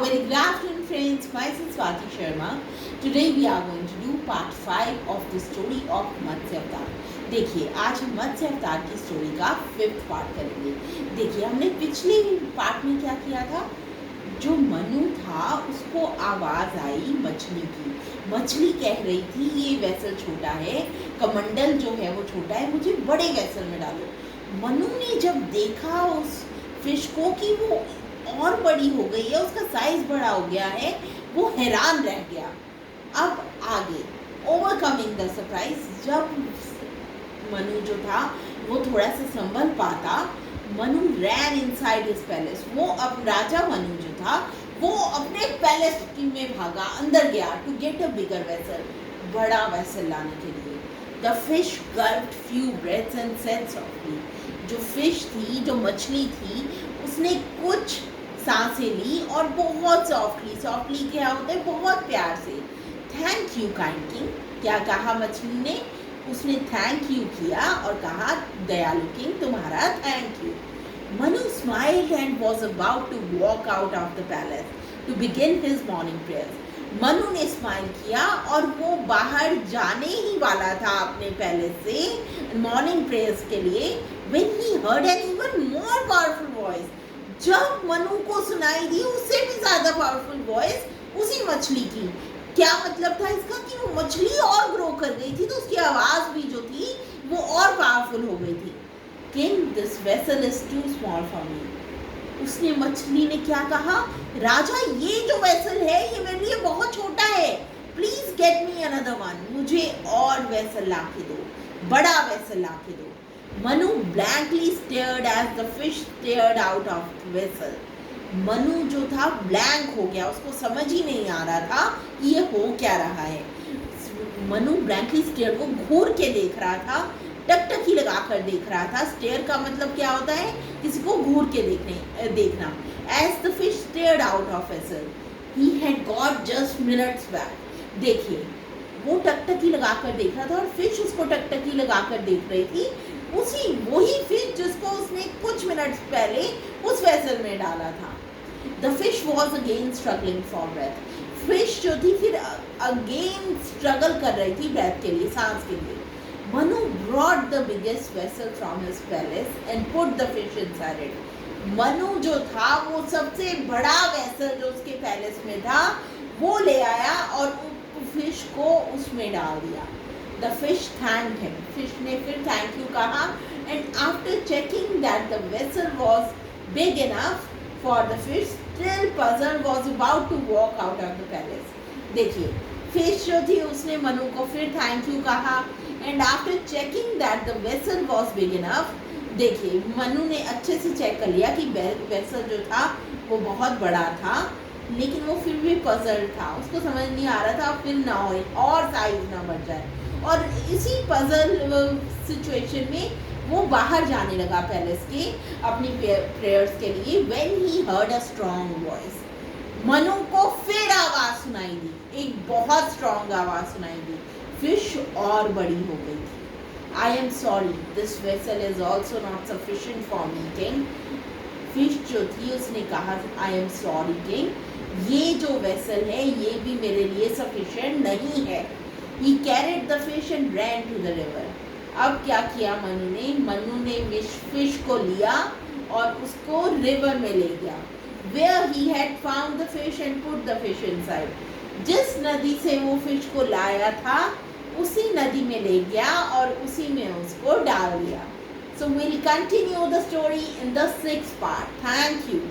very good afternoon, friends. Myself Swati Sharma. Today we are going to do part 5 of the story of मत्स्य अवतार. देखिए आज हम मत्स्य अवतार की स्टोरी का 5th पार्ट करेंगे. देखिए हमने पिछले पार्ट में क्या किया था. जो मनु था उसको आवाज़ आई मछली की. मछली कह रही थी ये वेसल छोटा है, कमंडल जो है वो छोटा है, मुझे बड़े वेसल में डालो. मनु ने जब देखा उस फिश को कि वो और बड़ी हो गई है, उसका साइज बड़ा हो गया है, वो हैरान रह गया. अब आगे ओवरकमिंग द सरप्राइज. जब मनु जो था वो थोड़ा सा संभल पाता, मनु रैन इनसाइड हिज पैलेस. वो अब राजा मनु जो था वो अपने पैलेस में भागा, अंदर गया to get a bigger vessel, बड़ा वेसल लाने के लिए. The fish gulped few breaths and said softly. जो फिश थी, जो मछली थी, उसने कुछ सांसें ली और बहुत सॉफ्टली क्या होता है, बहुत प्यार से. Thank you kind king. क्या कहा मछली ने? उसने थैंक यू किया और कहा दयालु किंग तुम्हारा thank you. Manu smiled and was about to walk out of the palace to begin his morning prayers. Manu ने स्माइल किया और वो बाहर जाने ही वाला था अपने पैलेस से मॉर्निंग प्रेयर्स के लिए. When he heard an even more powerful voice, जब मनु को सुनाई दी उससे भी ज़्यादा पावरफुल वॉइस उसी मछली की. क्या मतलब था इसका कि वो मछली और ग्रो कर गई थी, तो उसकी आवाज़ भी जो थी वो और पावरफुल हो गई थी. King, this vessel is too small for me. उसने मछली ने क्या कहा? राजा ये जो वेसल है ये मेरे लिए बहुत छोटा है, please get me another one. मुझे और वेसल ला के दो, बड़ा वेसल ला के दो. Manu blankly stared as the fish stared out of the vessel. Manu जो था ब्लैंक हो गया, उसको समझ ही नहीं आ रहा था कि ये हो क्या रहा है. मनु blankly stared, वो घूर के देख रहा था, टकटकी लगाकर देख रहा था. स्टेयर का मतलब क्या होता है? किसी को घूर के देखना. As the fish stared out of vessel, he had got just minutes back. देखिए वो टकटकी लगाकर देख रहा था और फिश उसको टकटकी लगाकर देख रही थी. वही फिश जिसको उसने कुछ मिनट्स पहले उस वेसल में डाला था. The fish was again struggling for breath. Fish जो थी फिर अगेन स्ट्रगल कर रही थी ब्रेथ के लिए, सांस के लिए. Manu brought the biggest vessel from his palace and put the fish inside it. Manu जो था वो सबसे बड़ा वेसल जो उसके पैलेस में था वो ले आया और फिश को उसमें डाल दिया. The fish thanked him. Fish ने फिर थैंक यू कहा and after checking that the vessel was big enough for the fish, still puzzled was about to walk out of the palace. देखिए फिश जो थी उसने मनु को फिर थैंक यू कहा and after checking that the vessel was big enough, देखिए मनु ने अच्छे से चेक कर लिया कि वेसल जो था वो बहुत बड़ा था, लेकिन वो फिर भी पजल था, उसको समझ नहीं आ रहा था फिर ना हो और साइज ना बढ़ जाए. और इसी पजल सिचुएशन में वो बाहर जाने लगा पैलेस के अपनी प्रेयर्स के लिए. When he heard a strong voice, Manu को फिर आवाज़ सुनाई दी, एक बहुत स्ट्रॉन्ग आवाज़ सुनाई दी. फिश और बड़ी हो गई थी. I am sorry, this vessel is also not sufficient for me king. Fish जो थी उसने कहा आई एम सॉरी किंग, ये जो वेसल है ये भी मेरे लिए सफिशिएंट नहीं है. He carried the fish and ran to the river. अब क्या किया मनु ने? मनु ने फिश को लिया और उसको रिवर में ले गया. Where he had found the fish and put the fish inside. जिस नदी से वो फिश को लाया था उसी नदी में ले गया और उसी में उसको डाल दिया. So we'll continue the story in the 6th part. Thank you.